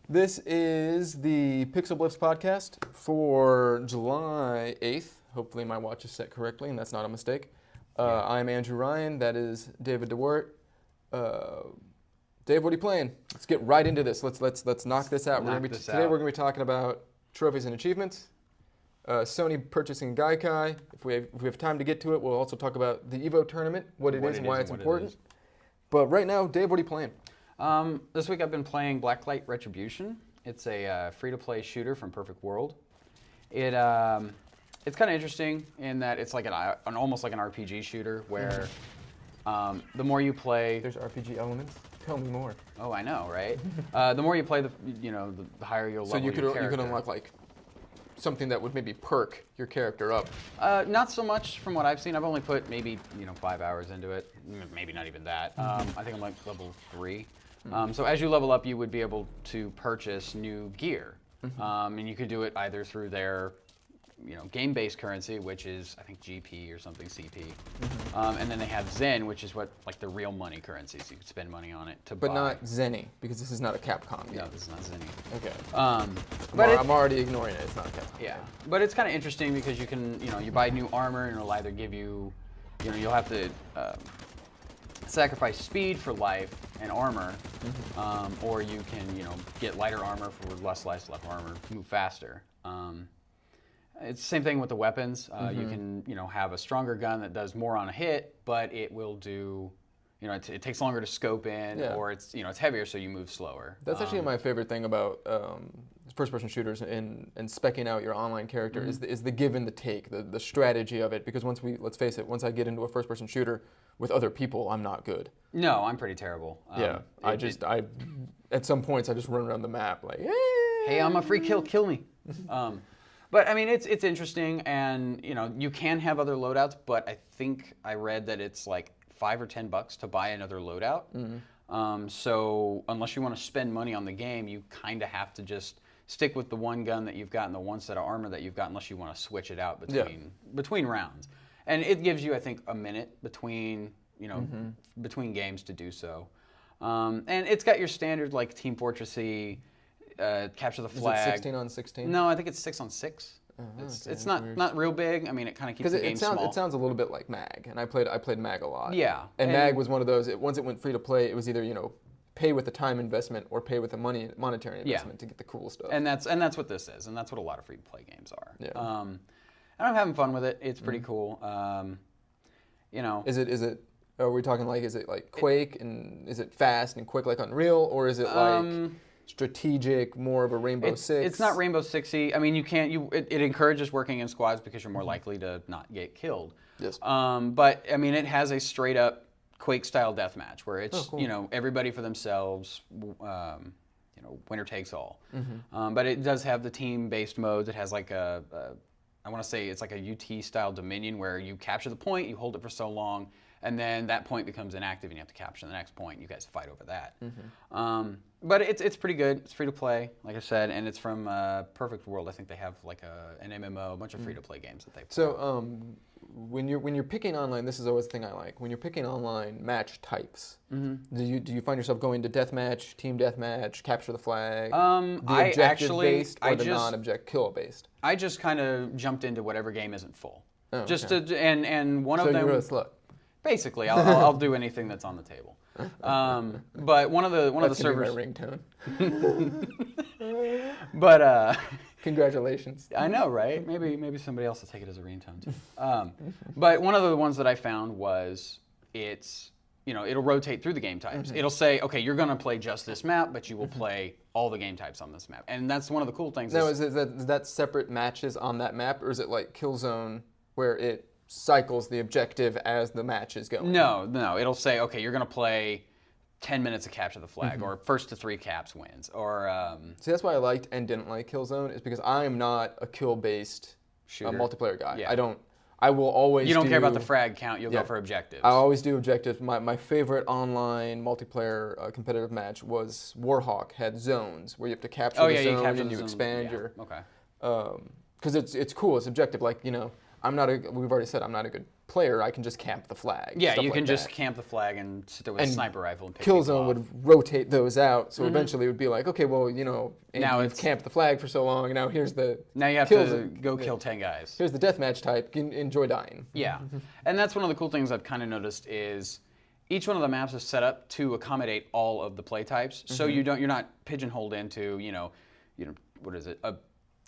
This is the PixelBlips podcast for July 8th. Hopefully my watch is set correctly, and that's not a mistake. I'm Andrew Ryan. That is David DeWart. Dave, what are you playing? Let's get right into this. Let's knock this out. Today we're going to be talking about trophies and achievements. Sony purchasing Gaikai. If we have time to get to it, we'll also talk about the EVO tournament, what it is and why it's important. But right now, Dave, what are you playing? This week I've been playing Blacklight Retribution. It's a free-to-play shooter from Perfect World. It's kind of interesting in that it's like an almost like an RPG shooter where the more you play, there's RPG elements. Tell me more. Oh, I know, right? The more you play, the higher you'll level your character. So you could unlock like something that would maybe perk your character up. Not so much from what I've seen. I've only put maybe 5 hours into it. Maybe not even that. I think I'm like level 3. So as you level up, you would be able to purchase new gear, and you could do it either through their game-based currency, which is I think GP or something CP, and then they have Zen, which is what like the real money currency. So you could spend money on it to buy. But not Zenny, because this is not a Capcom game. No, this is not Zenny. Okay. But I'm already ignoring it. It's not a Capcom. Yeah, but it's kind of interesting because you can you buy new armor and it'll either give you you'll have to sacrifice speed for life and armor, or you can get lighter armor for less armor, move faster. It's the same thing with the weapons. You can have a stronger gun that does more on a hit, but it will do it takes longer to scope in, or it's it's heavier, so you move slower. That's actually my favorite thing about first-person shooters and speccing out your online character is the give and the take, the strategy of it. Because let's face it, once I get into a first-person shooter with other people, I'm not good. No, I'm pretty terrible. At some points I just run around the map like, hey, I'm a free kill me. But I mean, it's interesting, and you can have other loadouts, but I think I read that it's like $5 or $10 to buy another loadout. So unless you want to spend money on the game, you kind of have to just stick with the one gun that you've got and the one set of armor that you've got, unless you want to switch it out between rounds. And it gives you, I think, a minute between between games to do so. And it's got your standard like Team Fortressy, capture the flag. Is it 16 on 16? No, I think it's 6 on 6. It's not real big. I mean, it kind of keeps the game small. It sounds a little bit like MAG, and I played MAG a lot. Yeah. And MAG was one of those. Once it went free to play, it was either pay with the time investment or pay with the monetary investment to get the cool stuff. And that's what this is, and that's what a lot of free to play games are. Yeah. And I'm having fun with it. It's pretty cool. Is it? Are we talking like? Is it like Quake, and is it fast and quick like Unreal, or is it like strategic, more of a Rainbow Six? It's not Rainbow Sixy. I mean, it encourages working in squads because you're more likely to not get killed. Yes. But I mean, it has a straight up Quake-style deathmatch where it's everybody for themselves. Winner takes all. But it does have the team-based modes. It has like I want to say it's like a UT-style Dominion where you capture the point, you hold it for so long, and then that point becomes inactive, and you have to capture the next point. You guys fight over that. But it's pretty good. It's free to play, like I said, and it's from Perfect World. I think they have like an MMO, a bunch of free to play games that they play. So when you're picking online, this is always the thing I like. When you're picking online match types, do you find yourself going to deathmatch, team deathmatch, capture the flag, the objective based or the non-object kill based? I just kind of jumped into whatever game isn't full. Oh, and one of them. So you're a slut. Basically, I'll do anything that's on the table. But one of the servers. That's my ringtone. But congratulations. I know, right? Maybe somebody else will take it as a ringtone too. But one of the ones that I found was it'll rotate through the game types. It'll say, okay, you're going to play just this map, but you will play all the game types on this map, and that's one of the cool things. Now, is that separate matches on that map, or is it like Killzone where it cycles the objective as the match is going? No. It'll say, okay, you're going to play 10 minutes to capture the flag, or first to 3 caps wins, or... See, that's why I liked and didn't like Killzone, is because I am not a kill-based multiplayer guy. Yeah. I will always You don't care about the frag count, you'll go for objectives. I always do objectives. My favorite online multiplayer competitive match was Warhawk, had zones, where you have to capture the zone and you expand your... Okay. Because it's cool, it's objective. Like, I'm not a. We've already said I'm not a good player. I can just camp the flag. Yeah, you like can just that. camp the flag and sit there with a sniper rifle and pick Killzone people off. would rotate those out, so eventually it would be like, okay, well, you know, Now you've it's- camped the flag for so long, and now here's the Now you have to go kill 10 guys. Here's the deathmatch type. Enjoy dying. Yeah, and that's one of the cool things I've kind of noticed is each one of the maps is set up to accommodate all of the play types. So you're not pigeonholed into what is it,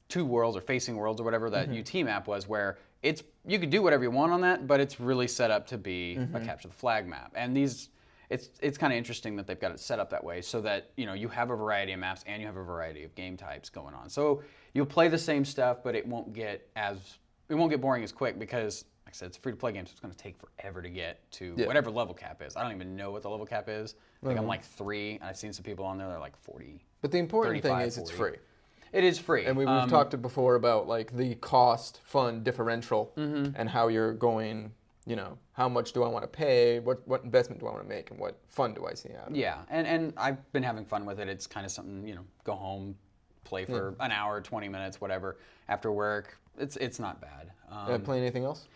2 worlds or facing worlds or whatever that UT map was, where you could do whatever you want on that, but it's really set up to be a capture the flag map. And it's kind of interesting that they've got it set up that way so that you have a variety of maps and you have a variety of game types going on. So you'll play the same stuff, but it won't get boring as quick because, like I said, it's a free-to-play game, so it's going to take forever to get to whatever level cap is. I don't even know what the level cap is. I think I'm like 3, and I've seen some people on there that are like 40. But the important thing 35, is it's 40. free. It is free. And we've talked before about like the cost fun differential and how you're going, how much do I want to pay, what investment do I want to make, and what fun do I see out of it. Yeah, and I've been having fun with it. It's kind of something, go home, play for an hour, 20 minutes, whatever, after work. It's not bad. Play anything else?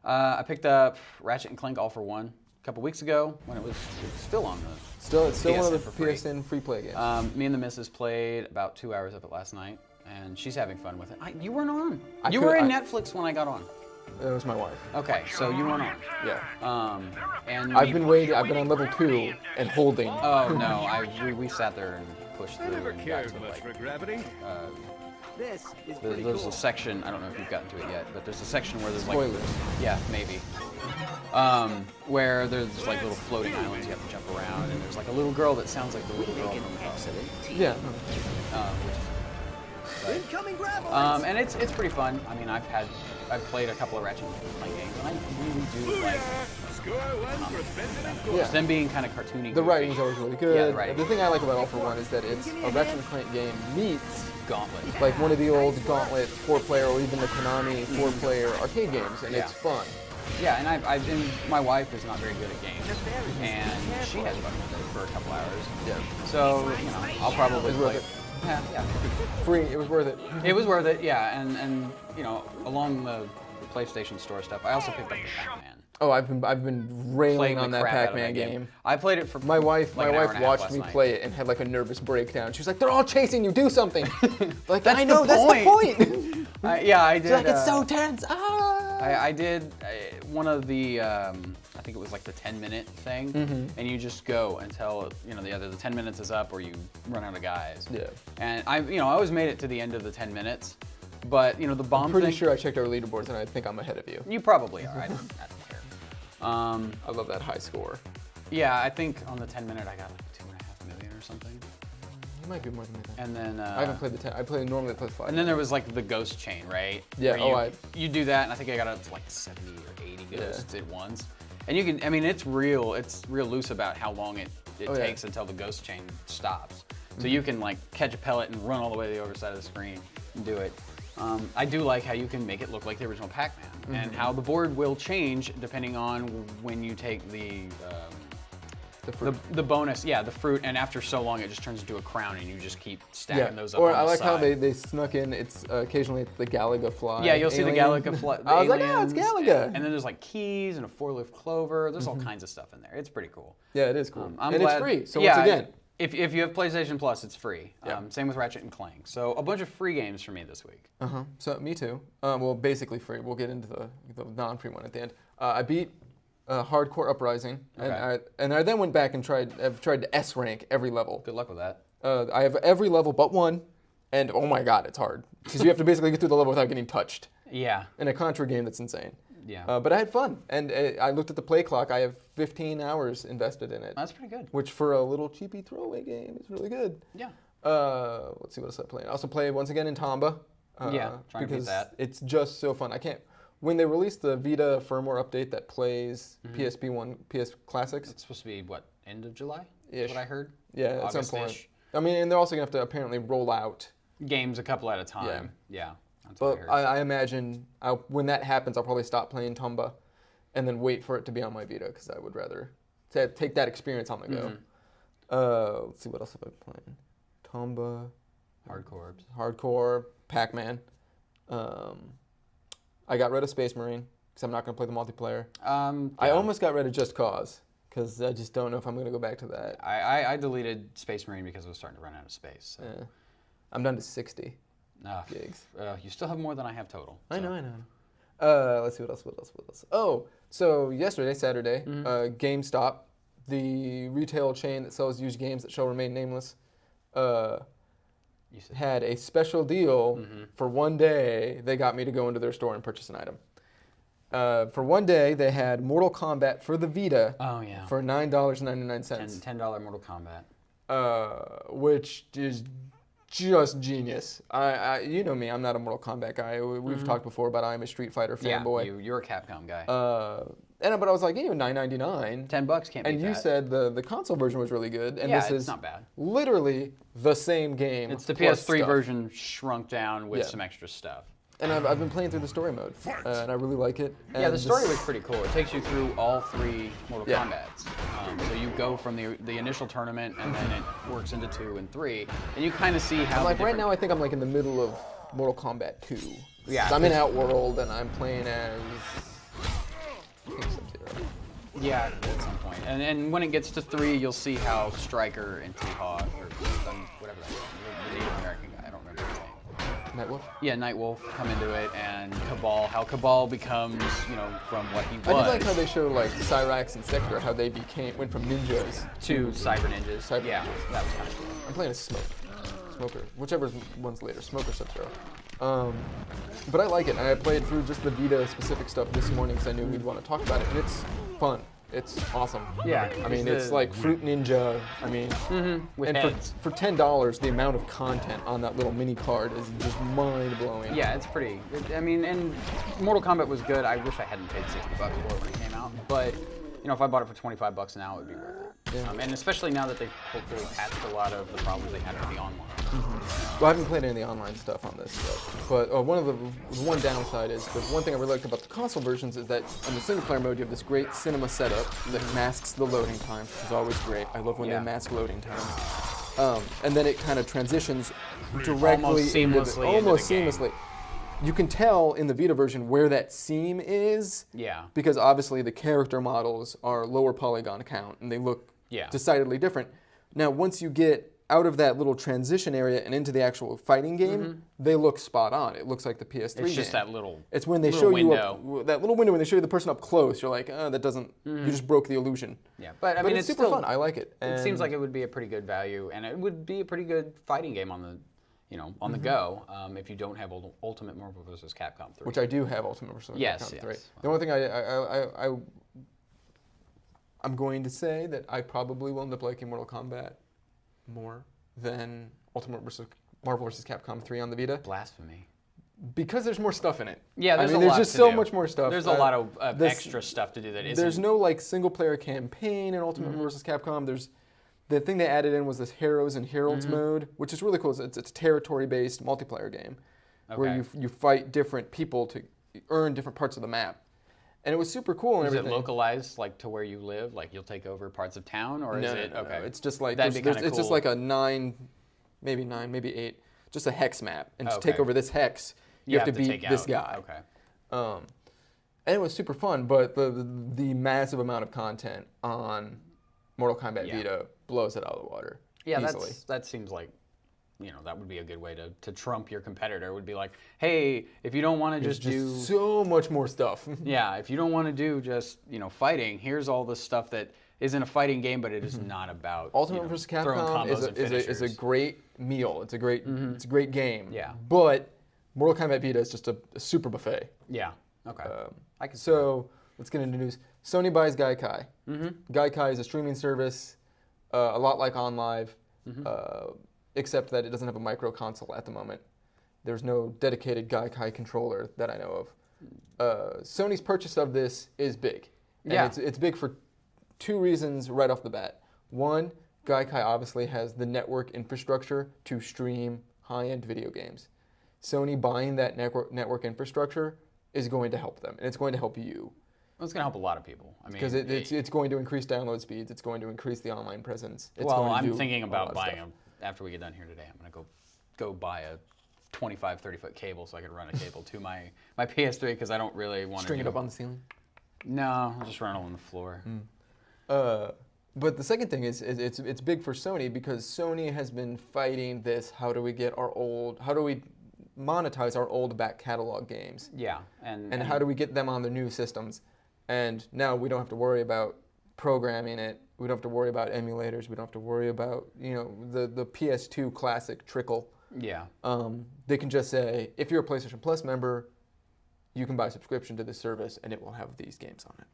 I picked up Ratchet and Clank All for One a couple weeks ago when it was still on the It's still one of the for free. PSN free play games. Me and the missus played about 2 hours of it last night, and she's having fun with it. You weren't on. I You could- were in I- Netflix when I got on. It was my wife. Okay, so you weren't on. Yeah. And I've been waiting. I've been on level 2 and holding. Oh no, we sat there and pushed through and got Cared to much like. for gravity. This is There's a section. I don't know if you've gotten to it yet, but there's a section where there's Spoilers. like. Yeah, maybe. Where there's like little floating islands you have to jump around, and there's like a little girl that sounds like the little girl from Yeah. incoming gravel. and it's pretty fun. I mean, I've played a couple of Ratchet and Clank games, and I really do like Score one for spending. Yeah. them being kind of cartoony. The goofy. writing's always really good. Yeah, the writing. The thing I like about All for One is that it's a Ratchet and Clank game meets Gauntlet. like one of the old Gauntlet 4-player or even the Konami 4-player arcade games, and it's fun. Yeah, and and my wife is not very good at games, and she had fun with it for a couple hours. Yeah. So I'll probably It's worth play. it. Yeah. Free. It was worth it. It was worth it. Yeah, and along the PlayStation Store stuff, I also picked up the PACMAN. Oh, I've been railing Playing on the that crap out of Pac-Man that game. I played it for My wife like an hour and a half watched last me night. play it and had like a nervous breakdown. She was like, "They're all chasing you. Do something." Like, That's I know the that's the point. point. I did. She's like, "It's so tense." Ah. I did one of the I think it was like the 10-minute thing, and you just go until either the 10 minutes is up or you run out of guys. Yeah. And I always made it to the end of the 10 minutes, but the bomb I'm pretty thing. sure I checked our leaderboards and I think I'm ahead of you. You probably are. I don't care. I love that high score. Yeah, I think on the 10-minute I got like 2.5 million or something, You might be more than that. and then I haven't played the 10. I normally play 5. And then there was like the ghost chain, right? Yeah, Where you do that, and I think I got up to like 70 or 80 ghosts at once. And you can, I mean, it's real loose about how long it takes until the ghost chain stops. So you can like catch a pellet and run all the way to the other side of the screen and do it. I do like how you can make it look like the original Pac-Man, and how the board will change depending on when you take the fruit. the bonus, the fruit, and after so long it just turns into a crown, and you just keep stacking those up. Or on I the like how side. they snuck in. It's occasionally the Galaga fly. Yeah, you'll see the alien. Galaga fly. I was like, oh, it's Galaga. And then there's like keys and a 4-leaf clover. There's all kinds of stuff in there. It's pretty cool. Yeah, it is cool. I'm and glad, it's free. So once again, if you have PlayStation Plus, it's free. Yeah. Same with Ratchet and Clank. So a bunch of free games for me this week. So me too. Well, basically free. We'll get into the non-free one at the end. I beat Hardcore Uprising, and I then went back and I've tried to S rank every level. Good luck with that. I have every level but one, and oh my god, it's hard because you have to basically get through the level without getting touched. Yeah. In a Contra game, that's insane. Yeah. But I had fun, and I looked at the play clock. I have 15 hours invested in it. That's pretty good. Which for a little cheapy throwaway game is really good. Yeah. Let's see what else I played. I also played once again in Tomba. Trying to beat because that. it's just so fun. When they released the Vita firmware update that plays PSP1, PS Classics. It's supposed to be what, end of July? Ish. What I heard. Yeah, at some August-ish. point. I mean, and they're also gonna have to apparently roll out. Games a couple at a time. Yeah. That's But what I heard. I imagine when that happens, I'll probably stop playing Tomba, and then wait for it to be on my Vita because I would rather take that experience on the go. Let's see what else have I been playing. Tomba. Hardcore. Hardcore. Pac-Man. I got rid of Space Marine because I'm not going to play the multiplayer. I Yeah. almost got rid of Just Cause because I just don't know if I'm going to go back to that. I deleted Space Marine because it was starting to run out of space. So. Yeah. I'm down to 60 Ah, gigs. You still have more than I have total. I so. know. Let's see what else. Oh, so yesterday, Saturday, GameStop, the retail chain that sells used games that shall remain nameless, You said had a special deal for one day. They got me to go into their store and purchase an item. For one day, they had Mortal Kombat for the Vita Oh yeah. for $9.99, $10 Mortal Kombat. which is just genius. You know me, I'm not a Mortal Kombat guy. We've talked before about I'm a Street Fighter Yeah, fanboy. you're a Capcom guy. But I was like, $9.99. $10 can't beat that. And you said the console version was really good, and Yeah, this it's is not bad. literally the same game. It's the plus PS3 stuff. version shrunk down with Yeah. some extra stuff. And I've been playing through the story mode, and I really like it. Yeah, And the story this- was pretty cool. It takes you through all 3 Mortal Yeah. Kombats. So you go from the initial tournament, and then it works into 2 and 3, and you kind of see how. I'm like the right different- now. I think I'm like in the middle of Mortal Kombat 2. Yeah, So I'm in 'cause- Outworld, and I'm playing as I think Sub-Zero. Yeah, at some point. And when it gets to 3, you'll see how Stryker and T-Hawk, or whatever that is, the Native American guy, I don't remember his name. Nightwolf. Yeah, Nightwolf come into it, and Cabal, how Cabal becomes, from what he was. I did like how they showed like Cyrax and Sector, how they went from ninjas. to Cyber Ninjas. Cyber yeah, Ninjas. that was kind of cool. I'm playing as Smoker, whichever one's later, Smoker Sub-Zero. But I like it, and I played through just the Vita specific stuff this morning because I knew we'd want to talk about it, and it's fun. It's awesome. Yeah, I mean, it's it's the- like Fruit Ninja. I mean, With and heads. for $10, the amount of content on that little mini card is just mind blowing. Yeah, it's pretty. And Mortal Kombat was good. I wish I hadn't paid $60 for it when it came out, but if I bought it for $25 now, it would be worth it. Yeah. And especially now that they've hopefully patched a lot of the problems they had with the online. Well, I haven't played any of the online stuff on this yet, but one downside is the one thing I really liked about the console versions is that in the single player mode you have this great cinema setup that masks the loading times, which is always great. I love when Yeah. they mask loading times, and then it kind of transitions directly Almost into seamlessly almost into the game. seamlessly. You can tell in the Vita version where that seam is, Yeah. because obviously the character models are lower polygon count and they look Yeah. decidedly different. Now, once you get out of that little transition area and into the actual fighting game, they look spot on. It looks like the PS3 It's just game. that little. It's when they little show window. you that little window when they show you the person up close. You're like, that doesn't. You just broke the illusion. Yeah, but I mean, it's super still fun. I like it. It seems And like it would be a pretty good value, and it would be a pretty good fighting game on the, on the go. If you don't have Ultimate Marvel vs. Capcom 3. which I do have Ultimate Versus Yes, Capcom 3. yes. The only thing I'm going to say that I probably will end up liking Mortal Kombat more than Ultimate versus Marvel vs. Capcom 3 on the Vita Blasphemy. because there's more stuff in it. Yeah, there's I mean, a there's lot just to so do. much more stuff. There's a lot of this- extra stuff to do that isn't. There's no like single player campaign in Ultimate versus Capcom. There's the thing they added in was this Heroes and Heralds mode, which is really cool. It's a territory based multiplayer game where Okay. you fight different people to earn different parts of the map. And it was super cool and Is it everything. localized like to where you live? Like you'll take over parts of town, or is it okay? It's just like That'd be kinda it's just cool. like a 9, maybe 8, just a hex map. And to take Okay. over this hex, you have to beat take this out- guy. Okay. And it was super fun, but the massive amount of content on Mortal Kombat Yeah. Vita blows it out of the water. Yeah, easily. that seems like, that would be a good way to trump your competitor. Would be like, hey, if you don't want to just do, so much more stuff. yeah, if you don't want to do just fighting, here's all the stuff that isn't a fighting game, but it is not about Ultimate vs. throwing Capcom combos and is a finishers. great meal. It's a great game. Yeah. But Mortal Kombat Vita is just a super buffet. Yeah. Okay. I can. So let's get into news. Sony buys Gaikai. Gaikai is a streaming service, a lot like OnLive, except that it doesn't have a micro console at the moment. There's no dedicated Gaikai controller that I know of. Sony's purchase of this is big. And Yeah. it's big for two reasons right off the bat. One, Gaikai obviously has the network infrastructure to stream high-end video games. Sony buying that network infrastructure is going to help them, and it's going to help you. Well, it's going to help a lot of people. I mean, Because it's going to increase download speeds. It's going to increase the online presence. It's well, going to I'm do thinking a lot about of buying stuff. them after we get done here today. I'm going to go buy a 25, 30-foot cable so I could run a cable to my PS3 because I don't really want to String it up on the ceiling. No, I'll just run it on the floor. But the second thing is it's big for Sony because Sony has been fighting this. How do we monetize our old back catalog games? Yeah, and how do we get them on the new systems? And now we don't have to worry about programming it. We don't have to worry about emulators. We don't have to worry about the PS2 classic trickle. Yeah. They can just say, if you're a PlayStation Plus member, you can buy a subscription to this service, and it will have these games on it.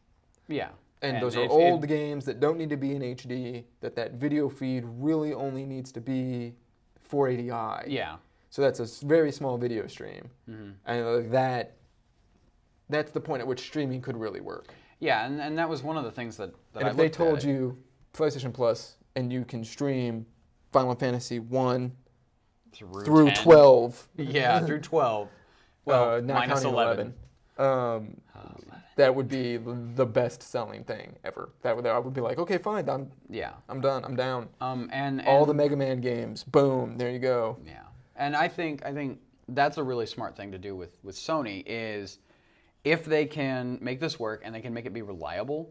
Yeah. And those are old games that don't need to be in HD, that video feed really only needs to be 480i. Yeah. So that's a very small video stream. Mm-hmm. And that's the point at which streaming could really work. Yeah, and that was one of the things that and I if they told you PlayStation Plus and you can stream Final Fantasy 1 through 12. Yeah, through 12. Well, not minus counting 11. That would be the best-selling thing ever. I would be like, okay, fine, I'm done, I'm down. And all the Mega Man games, boom, there you go. Yeah, and I think that's a really smart thing to do with Sony is if they can make this work and they can make it be reliable.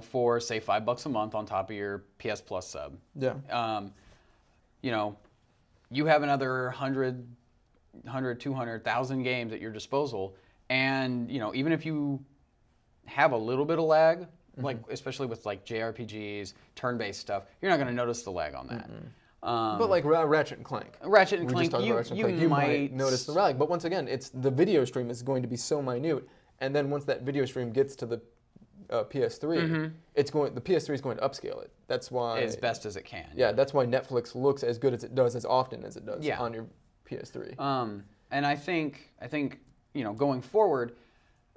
For say $5 a month on top of your PS Plus sub. Yeah. You have another 100, 200,000 games at your disposal. And, even if you have a little bit of lag, like especially with like JRPGs, turn-based stuff, you're not going to notice the lag on that. But like Ratchet and Clank. Ratchet and Clank, you might notice the lag. But once again, the video stream is going to be so minute. And then once that video stream gets to the PS3, the PS3 is going to upscale it. That's why as best as it can. Yeah, that's why Netflix looks as good as it does, as often as it does on your PS3. And I think going forward,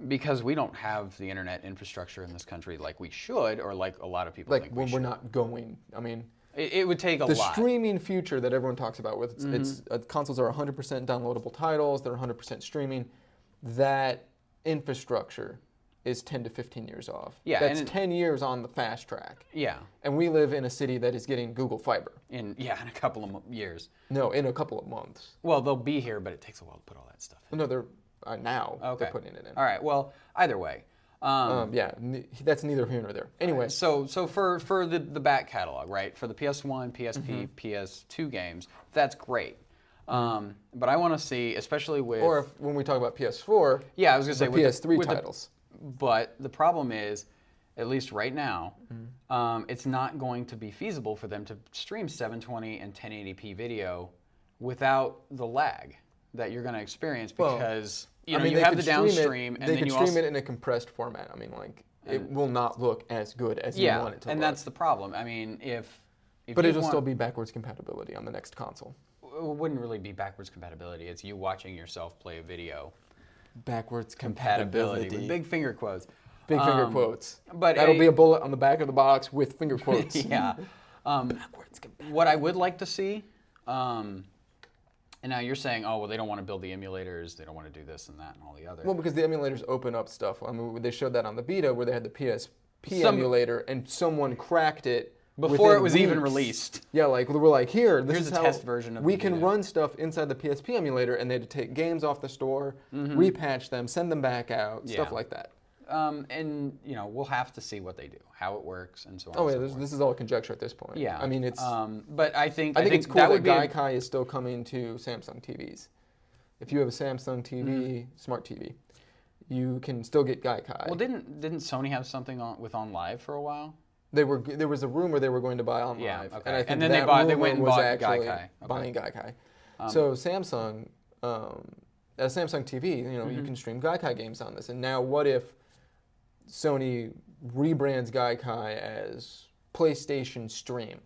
because we don't have the internet infrastructure in this country like we should, or like a lot of people think we should. We're not going. I mean, it would take a lot. The streaming future that everyone talks about, with consoles are 100% downloadable titles, they're 100% streaming. That infrastructure is 10 to 15 years off. Yeah, that's 10 years on the fast track. Yeah. And we live in a city that is getting Google Fiber. In a couple of years. No, in a couple of months. Well, they'll be here, but it takes a while to put all that stuff in. No, they're now they're putting it in. All right. Well, either way. That's neither here nor there. Anyway. So for the back catalog, right? For the PS1, PSP, PS2 games, that's great. But I want to see, especially with... Or when we talk about PS4, yeah, I was going to say with PS3 titles. But the problem is, at least right now, it's not going to be feasible for them to stream 720 and 1080p video without the lag that you're going to experience because you have the downstream and they then can you stream also, it in a compressed format. I mean, it will not look as good as you want it to look. and that's the problem. I mean, but it'll still be backwards compatibility on the next console. It wouldn't really be backwards compatibility. It's you watching yourself play a video. Backwards compatibility. With big finger quotes. Big finger quotes. But that'll be a bullet on the back of the box with finger quotes. Yeah. Backwards compatibility. What I would like to see, and now you're saying, oh, well, they don't want to build the emulators, they don't want to do this and that and all the other. Well, because the emulators open up stuff. I mean, they showed that on the Vita where they had the PSP emulator and someone cracked it before it was weeks. Even released. Yeah, like we're like, here's a test version of we the can Vita. run stuff inside the PSP emulator, and they had to take games off the store, repatch them, send them back out, stuff like that. And we'll have to see what they do, how it works, and so on. Oh yeah, this is all conjecture at this point. Yeah, I mean it's. But I think it's cool that that would Gaikai is still coming to Samsung TVs. If you have a Samsung TV, smart TV, you can still get Gaikai. Well, didn't Sony have something with OnLive for a while? There was a rumor they were going to buy OnLive, yeah, okay. and I think then they went and bought Gaikai. Buying Gaikai. So Samsung, a Samsung TV, you can stream Gaikai games on this. And now, what if Sony rebrands Gaikai as PlayStation Stream?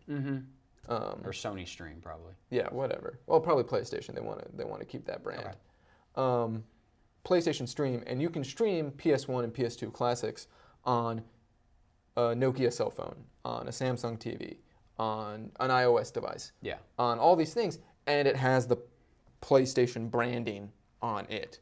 Or Sony Stream, probably. Yeah, whatever. Well, probably PlayStation. They want to keep that brand. Okay. PlayStation Stream, and you can stream PS1 and PS2 classics on a Nokia cell phone, on a Samsung TV, on an iOS device, on all these things, and it has the PlayStation branding on it.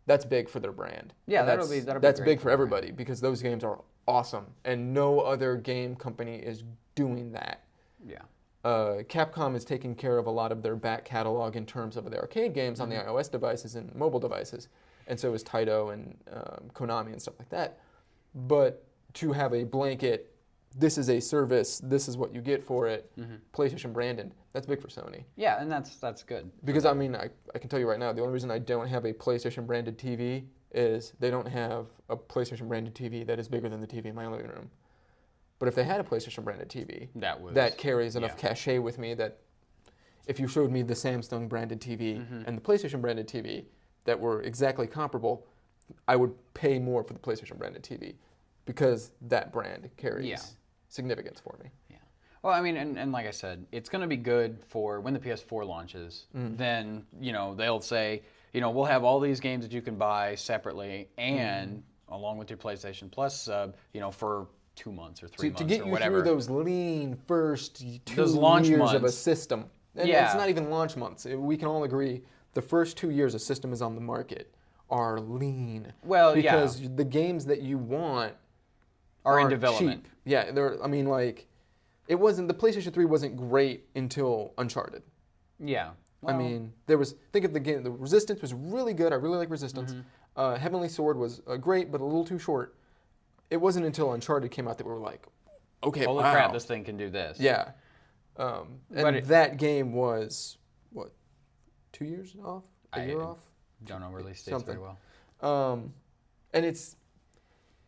That's big for their brand. Yeah, that'll be that's great big for everybody because those games are awesome, and no other game company is doing that. Yeah. Capcom is taking care of a lot of their back catalog in terms of their arcade games on the iOS devices and mobile devices, and so is Taito and Konami and stuff like that. But to have a blanket, this is a service, this is what you get for it, PlayStation branded, that's big for Sony. Yeah, and that's good. Because I mean, I can tell you right now, the only reason I don't have a PlayStation branded TV is they don't have a PlayStation branded TV that is bigger than the TV in my living room. But if they had a PlayStation branded TV that carries enough cachet with me that if you showed me the Samsung branded TV and the PlayStation branded TV that were exactly comparable, I would pay more for the PlayStation branded TV because that brand carries significance for me. Yeah. Well, I mean, and like I said, it's going to be good for when the PS4 launches. Then, they'll say, we'll have all these games that you can buy separately and along with your PlayStation Plus sub, for 2 months or 3 months or whatever. To get you through those lean first those 2 launch years months of a system. And it's not even launch months. We can all agree the first 2 years a system is on the market are lean. Well, because the games that you want are in development. Cheap. Yeah, it wasn't, the PlayStation 3 wasn't great until Uncharted. Yeah. Well, I mean, think of the game, the Resistance was really good. I really like Resistance. Heavenly Sword was great, but a little too short. It wasn't until Uncharted came out that we were like, okay, holy crap, this thing can do this. Yeah. That game was, 2 years off? A year off? Don't know release dates very well. And it's,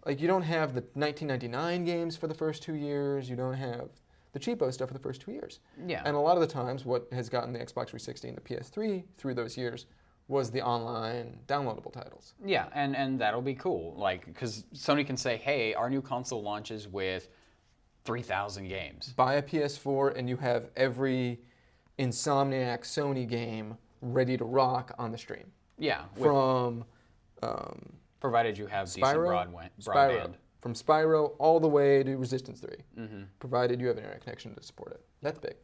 like, you don't have the 1999 games for the first 2 years. You don't have the cheapo stuff for the first 2 years. Yeah. And a lot of the times, what has gotten the Xbox 360 and the PS3 through those years was the online downloadable titles. Yeah, and that'll be cool. Like, because Sony can say, hey, our new console launches with 3,000 games. Buy a PS4 and you have every Insomniac Sony game ready to rock on the stream. Yeah. From provided you have decent broadband. Spyro. From Spyro all the way to Resistance 3. Provided you have an internet connection to support it. That's big.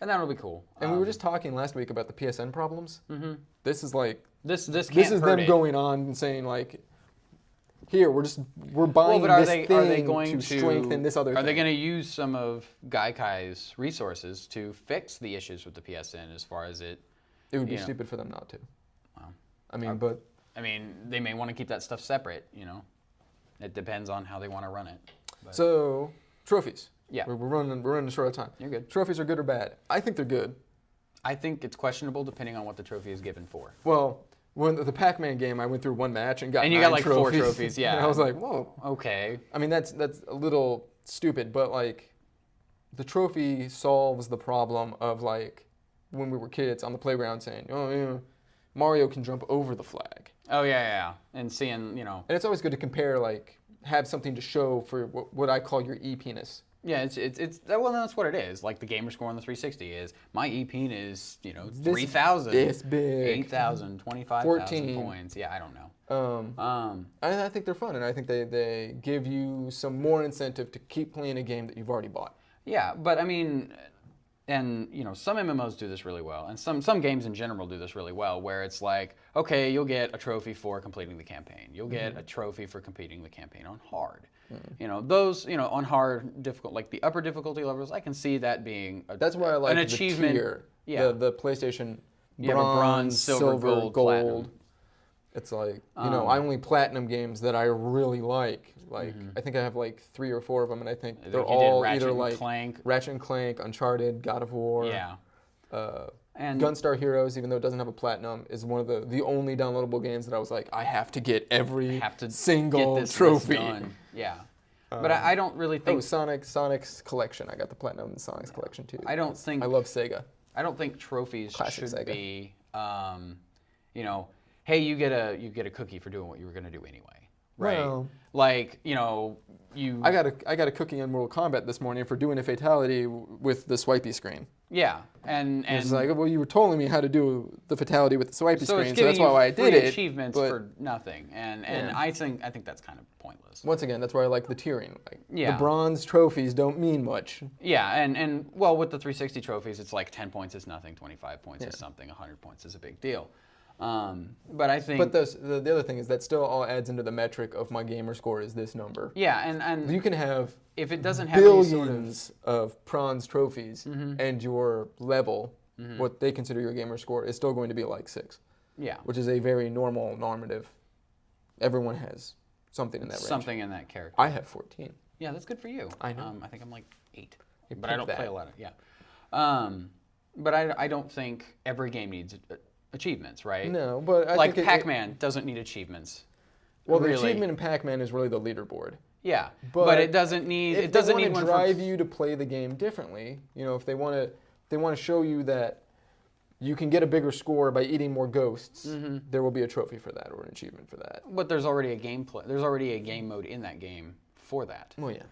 And that'll be cool. And we were just talking last week about the PSN problems. This is like this is them going on and saying like, here we're buying this thing are they going to strengthen this other thing. Are they going to use some of Gaikai's resources to fix the issues with the PSN as far as it? It would be stupid for them not to. Wow. I mean, they may want to keep that stuff separate. It depends on how they want to run it. But. So trophies. Yeah. We're running short of time. You're good. Trophies are good or bad? I think they're good. I think it's questionable depending on what the trophy is given for. Well, when the PACMAN game, I went through one match and got 9 got like trophies. 4 trophies, yeah. And I was like, whoa. Okay. I mean, that's a little stupid, but like, the trophy solves the problem of like, when we were kids on the playground saying, Mario can jump over the flag. Oh, yeah. And seeing, And it's always good to compare, like, have something to show for what I call your E-penis. Yeah, well, that's what it is. Like the gamer score on the 360 is, my E-peen is, 3,000. This big. 8,000, 25,000 points. Yeah, I don't know. I think they're fun, and I think they give you some more incentive to keep playing a game that you've already bought. Yeah, but I mean, and some MMOs do this really well, and some games in general do this really well, where it's like, okay, you'll get a trophy for completing the campaign. You'll get a trophy for completing the campaign on hard. Those, on hard, difficult, like the upper difficulty levels, I can see that being that's why I like an the achievement. Tier, the PlayStation bronze, silver, gold. Platinum. It's like, I only platinum games that I really like. Like, I think I have like 3 or 4 of them, and I think they're all either like Clank. Ratchet and Clank, Uncharted, God of War. Yeah. And Gunstar Heroes, even though it doesn't have a platinum, is one of the only downloadable games that I was like, I have to get every single trophy. Done. Yeah. But I don't really think... Sonic's Collection. I got the platinum in Sonic's Collection too. I don't think... I love Sega. I don't think trophies Classic should Sega. be, hey, you get a cookie for doing what you were going to do anyway. Right? Well, like, you... I got a cookie on Mortal Kombat this morning for doing a fatality with the swipey screen. Yeah, and it's like, well, you were telling me how to do the fatality with the swipey so screen, so that's why I did it. Achievements for nothing, and I think that's kind of pointless. Once again, that's why I like the tiering. Like, yeah. The bronze trophies don't mean much. Yeah, and well, with the 360 trophies, it's like 10 points is nothing, 25 points is something, 100 points is a big deal. But I think. But the other thing is that still all adds into the metric of my gamer score is this number. Yeah, and You can have if it doesn't have any sort billions of bronze trophies and your level, what they consider your gamer score, is still going to be like 6. Yeah. Which is a very normative. Everyone has something in that range. Something in that character. I have 14. Yeah, that's good for you. I know. I think I'm like 8. You But I don't picked play that. a lot of But I don't think every game needs achievements, right? No, but I like think PACMAN doesn't need achievements. Well, the really. achievement in PACMAN is really the leaderboard. Yeah, But but it doesn't need. If It doesn't they need want one to drive for. you to play the game differently, if they want to show you that you can get a bigger score by eating more ghosts, there will be a trophy for that or an achievement for that. But there's already a gameplay. There's already a game mode in that game for that. Well, yeah.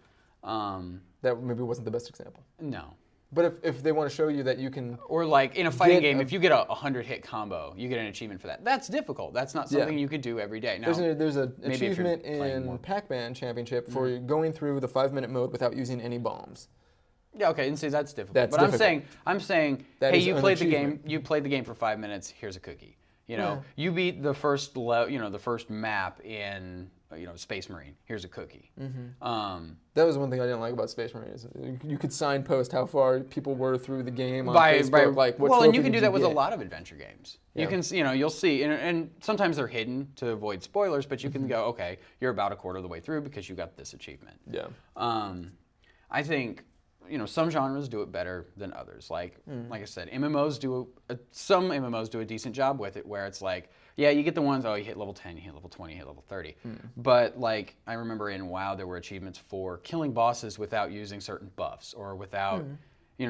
That maybe wasn't the best example. No. But if they want to show you that you can... Or like in a fighting Get game, a- if you get a 100-hit combo, you get an achievement for that. That's difficult. That's not something you could do every day. Now, There's an maybe if you're achievement playing more. in Pac-Man Championship for going through the 5-minute mode without using any bombs. Yeah, okay, and see that's difficult. That's but difficult. I'm saying, That hey, is you an played the achievement. game. You played the game for 5 minutes. Here's a cookie. Yeah. You beat the first the first map in Space Marine. Here's a cookie. That was one thing I didn't like about Space Marine. Is you could signpost how far people were through the game on Facebook. Like, what well, and trophy you can did do that with a get? lot of adventure games. Yeah. You can, you'll see, and sometimes they're hidden to avoid spoilers, but you can go, okay, you're about a quarter of the way through because you got this achievement. Yeah. I think, some genres do it better than others. Like I said, MMOs some MMOs do a decent job with it, where it's like, yeah, you get the ones, you hit level 10, you hit level 20, you hit level 30. But like, I remember in WoW, there were achievements for killing bosses without using certain buffs, or without,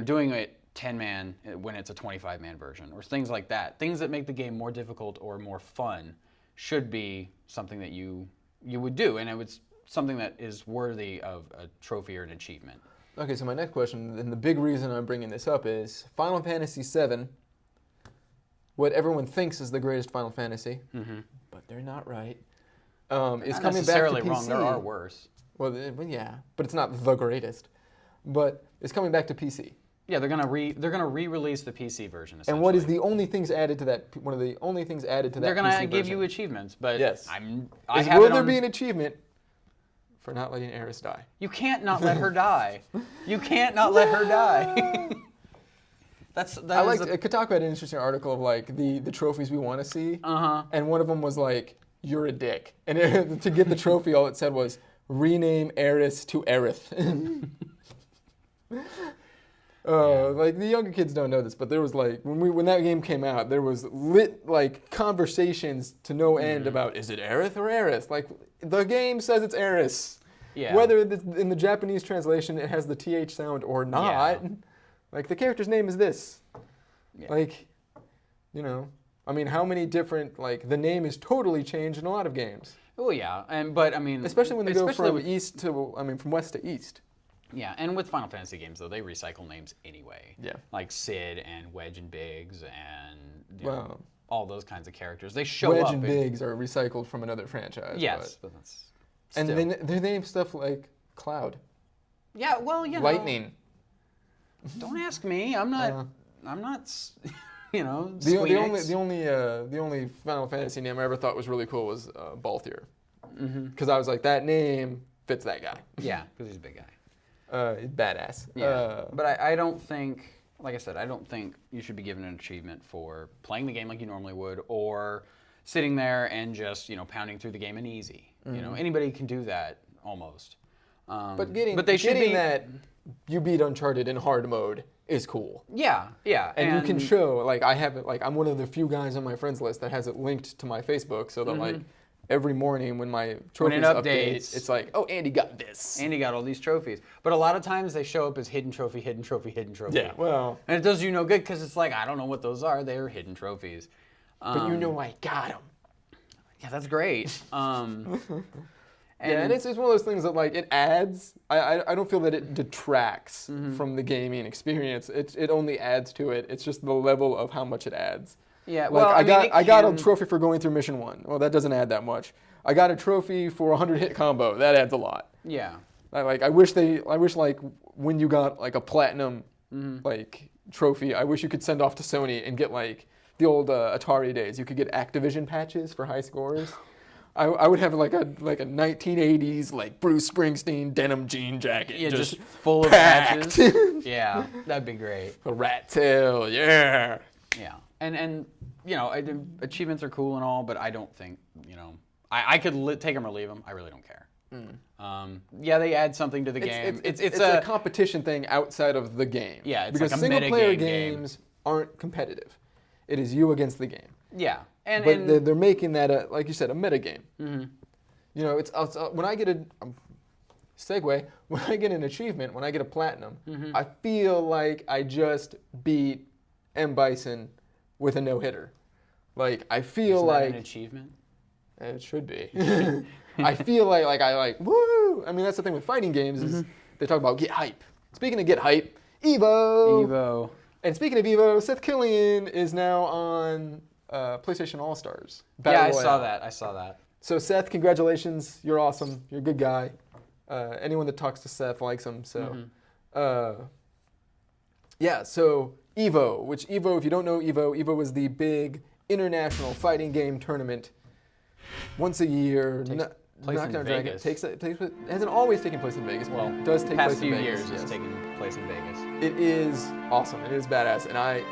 doing it 10-man when it's a 25-man version, or things like that. Things that make the game more difficult or more fun should be something that you would do, and it was something that is worthy of a trophy or an achievement. Okay, so my next question, and the big reason I'm bringing this up is Final Fantasy VII, what everyone thinks is the greatest Final Fantasy, but they're not right, is Not coming back to necessarily PC. wrong. There are worse. Well, yeah, but it's not the greatest. But it's coming back to PC. Yeah, they're gonna re-release the PC version. And what is the only things added to that? One of the only things added to that. They're gonna PC give version you achievements, but Yes. I is have will it there on. be an achievement for not letting Eris die? You can't not let her die. You can't not let her die. I like Kotaku had an interesting article of like the trophies we want to see, and one of them was like, "You're a dick," and to get the trophy, all it said was, "Rename Eris to Aerith." Like the younger kids don't know this, but there was like when that game came out, there was lit like conversations to no end about, is it Aerith or Eris? Like the game says it's Eris. Yeah. Whether in the Japanese translation it has the TH sound or not, like the character's name is this. Yeah. Like, I mean, how many different, like the name is totally changed in a lot of games. Oh yeah, but I mean, Especially when they go from with, from west to east. Yeah, and with Final Fantasy games though, they recycle names anyway. Yeah. Like Sid and Wedge and Biggs and Wow. all those kinds of characters. They show Wedge up. and Biggs are recycled from another franchise. Yes, but that's. And still. they name stuff like Cloud, Yeah, well, Lightning. Don't ask me. I'm not. The Squeenix. only Final Fantasy name I ever thought was really cool was Balthier, because I was like, that name fits that guy. Yeah, because he's a big guy. Badass. Yeah, but I don't think, like I said, I don't think you should be given an achievement for playing the game like you normally would, or sitting there and just pounding through the game and easy. Anybody can do that almost. But they should getting be, that you beat Uncharted in hard mode is cool. Yeah, And you can show, like, I have it, like, I'm one of the few guys on my friends list that has it linked to my Facebook, so that like every morning when my trophies updates, it's like, oh, Andy got this. Andy got all these trophies. But a lot of times they show up as hidden trophy, hidden trophy, hidden trophy. Yeah, well. And it does you no good because it's like, I don't know what those are. They're hidden trophies. But I got them. Yeah, that's great. And it's one of those things that like it adds. I don't feel that it detracts from the gaming experience. It only adds to it. It's just the level of how much it adds. Yeah, Like well, I got a trophy for going through mission 1. Well, that doesn't add that much. I got a trophy for a 100-hit combo. That adds a lot. Yeah. I wish like when you got like a platinum like trophy, I wish you could send off to Sony and get like the old Atari days. You could get Activision patches for high scores. I would have like a 1980s like Bruce Springsteen denim jean jacket. Yeah, just full of packed. patches. Yeah, that'd be great. A rat tail, yeah. Yeah, and you know, achievements are cool and all, but I don't think, you know, I could take them or leave them. I really don't care. Yeah, they add something to the game. It's a competition thing outside of the game. Yeah, it's because like a single-player game. games aren't competitive. It is you against the game. Yeah, But they're making that like you said, a meta game. You know, it's when I get when I get an achievement, when I get a platinum, I feel like I just beat M. Bison with a no-hitter. Like I feel Isn't that like an achievement. it should be. I feel like I like woo. I mean, that's the thing with fighting games is they talk about get hype. Speaking of get hype, EVO. And speaking of EVO, Seth Killian is now on PlayStation All Stars. Yeah, I saw that. So Seth, congratulations. You're awesome. You're a good guy. Anyone that talks to Seth likes him. So, yeah. So EVO, which EVO, if you don't know EVO is the big international fighting game tournament. Once a year. Place in Vegas. It hasn't always taken place in Vegas. Well, it does take place in Vegas. Past few years, it's taken place in Vegas. It is awesome. It is badass, and I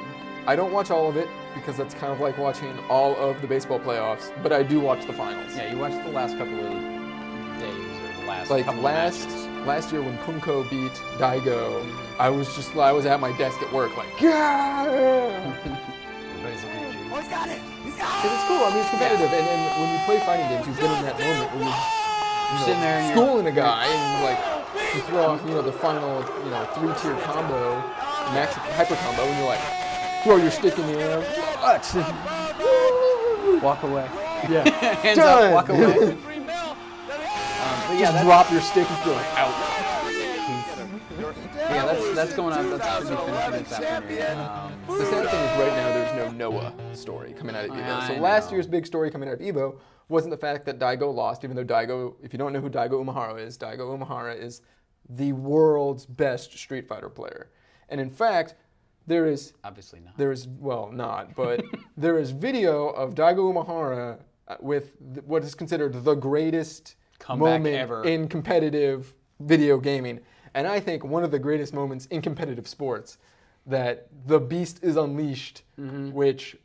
don't watch all of it because that's kind of like watching all of the baseball playoffs. But I do watch the finals. Yeah, you watched the last couple of days or the last like couple last of matches. last year when Kumko beat Daigo, I was at my desk at work like yeah. Everybody's looking at you. Oh, he's got it! He's got Because it's cool. I mean, it's competitive, and when you play fighting games, you've been in that moment where you're sitting there and schooling a guy, and you throw off, the final, 3-tier combo, max hyper combo, and you're like, throw your stick in the air, what? Walk away. Yeah, Hands done. up, walk away. But yeah, drop your stick and be like, out. Yeah, that's going on. That should be finishing this afternoon. The sad thing is right now there's no Noah story coming out of EVO. So last year's big story coming out of EVO wasn't the fact that Daigo lost, even though Daigo, if you don't know who Daigo Umehara is the world's best Street Fighter player. And in fact, there is... Obviously not. There is, well, not, but there is video of Daigo Umehara with what is considered the greatest comeback moment ever in competitive video gaming. And I think one of the greatest moments in competitive sports, that the beast is unleashed, which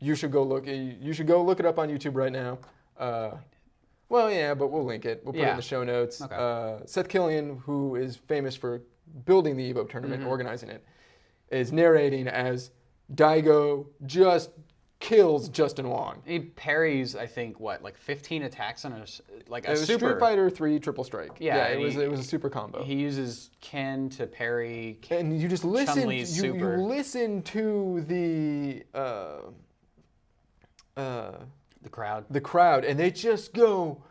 you should go look it up on YouTube right now. Well, yeah, but we'll link it. We'll put it in the show notes. Okay. Seth Killian, who is famous for building the EVO tournament, organizing it, is narrating as Daigo just kills Justin Wong. He parries, I think, like 15 attacks on a It was super. Street Fighter 3 triple strike. Yeah, it was a super combo. He uses Ken to parry. And you just listen. Chun-Li's You super. listen to the crowd, and they just go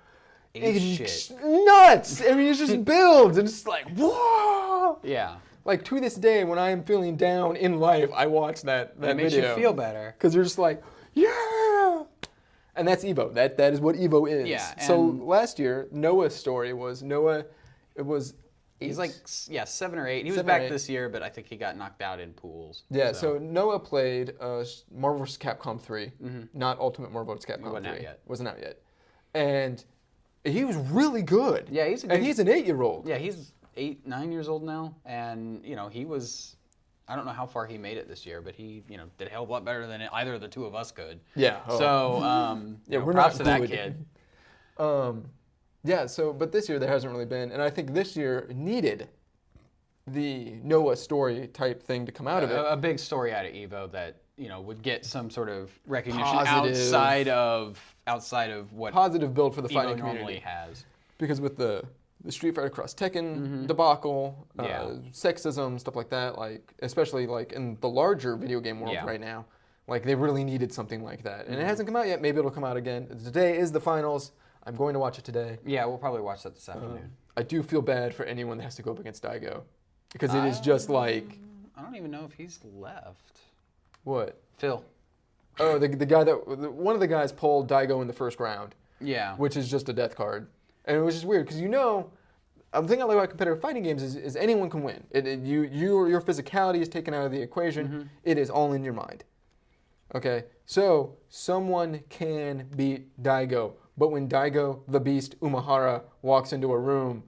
Shit. nuts. I mean, it just builds, and it's like whoa. Yeah. Like to this day, when I am feeling down in life, I watch that video. It makes you feel better. Because you're just like, yeah. And that's EVO. That is what EVO is. Yeah. So last year, Noah's story was it was 8. He's like 7 or 8. He was 7 or back 8. this year, but I think he got knocked out in pools. Yeah. So Noah played Marvel vs. Capcom 3, not Ultimate Marvel vs. Capcom 3. Wasn't out yet. Wasn't out yet. And he was really good. Yeah, he's an 8-year-old. Yeah, he's 8, 9 years old now, and he was. I don't know how far he made it this year, but he did a hell of a lot better than either of the two of us could. Yeah. Oh. So we're props not to that good. kid. Yeah. So, but this year there hasn't really been, and I think this year needed the Noah story type thing to come out of it. A big story out of EVO that would get some sort of recognition Positive. outside of what Positive build for the EVO fighting normally community. has. Because with the Street Fighter Cross Tekken debacle, sexism, stuff like that, like especially like in the larger video game world right now, like they really needed something like that. And it hasn't come out yet. Maybe it'll come out again. Today is the finals. I'm going to watch it today. Yeah, we'll probably watch that this afternoon. I do feel bad for anyone that has to go up against Daigo, because it is just like... I don't even know if he's left. What? Phil. Oh, the guy one of the guys pulled Daigo in the first round. Yeah. Which is just a death card. And it was just weird, because the thing I like about competitive fighting games is anyone can win. Your physicality is taken out of the equation. It is all in your mind. Okay, so someone can beat Daigo, but when Daigo, the Beast, Umahara, walks into a room,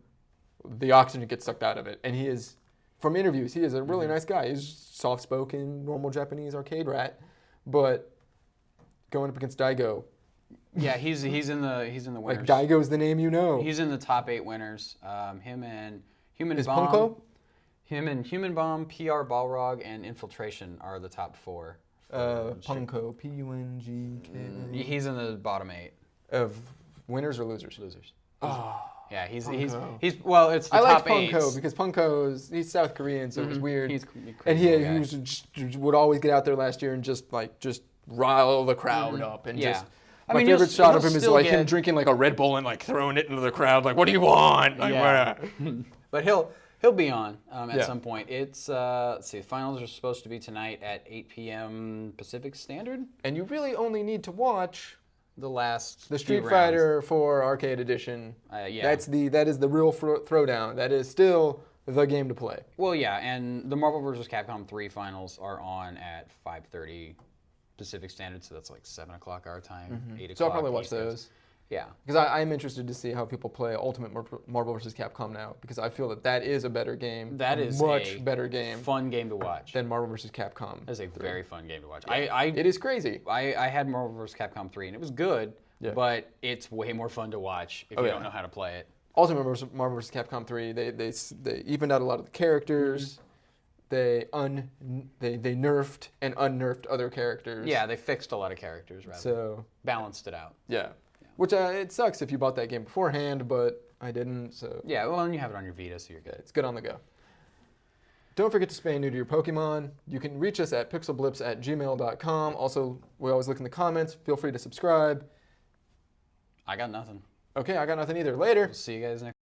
the oxygen gets sucked out of it. And he is, from interviews, he is a really nice guy. He's soft-spoken, normal Japanese arcade rat, but going up against Daigo. Yeah, he's in the winners. Like Daigo's the name you know. He's in the top 8 winners. Him and Human Is Bomb. Punko? Him and Human Bomb, PR Balrog, and Infiltration are the top 4. Punko, P-U-N-G-K. He's in the bottom 8. Of winners or losers? Losers. Oh. Yeah, he's Punko. it's the I top like Punko 8s. because Punko's South Korean, so it was weird. He's and crazy he was would always get out there last year and just rile the crowd up and Yeah. just. I My mean, favorite shot he'll of him is still like him get- drinking like a Red Bull and like throwing it into the crowd. Like, what do you want? Like, Yeah. But he'll be on at Yeah. some point. It's let's see, the finals are supposed to be tonight at 8 p.m. Pacific Standard. And you really only need to watch The last the few Street rounds. Fighter 4 Arcade Edition. Yeah. That is the real throwdown. That is still the game to play. Well, yeah, and the Marvel vs. Capcom 3 finals are on at 5:30 Pacific Standard, so that's like 7 o'clock our time, 8 o'clock. So I'll probably watch East Coast. those. Yeah. Because I'm interested to see how people play Ultimate Marvel vs. Capcom now, because I feel that is a better game. That is much a better game fun game to watch. than Marvel vs. Capcom. That is a very fun game to watch. It is crazy. I had Marvel vs. Capcom 3, and it was good, Yeah. but it's way more fun to watch if you yeah. don't know how to play it. Ultimate Marvel vs. Capcom 3, they evened out a lot of the characters. They nerfed and unnerfed other characters. Yeah, they fixed a lot of characters, rather. So Balanced it out. yeah. Which it sucks if you bought that game beforehand, but I didn't. So Yeah, well, and you have it on your Vita, so you're good. it's good on the go. Don't forget to spay and neuter your Pokemon. You can reach us at pixelblips@gmail.com. Also, we always look in the comments. Feel free to subscribe. I got nothing. Okay, I got nothing either. Later. See you guys next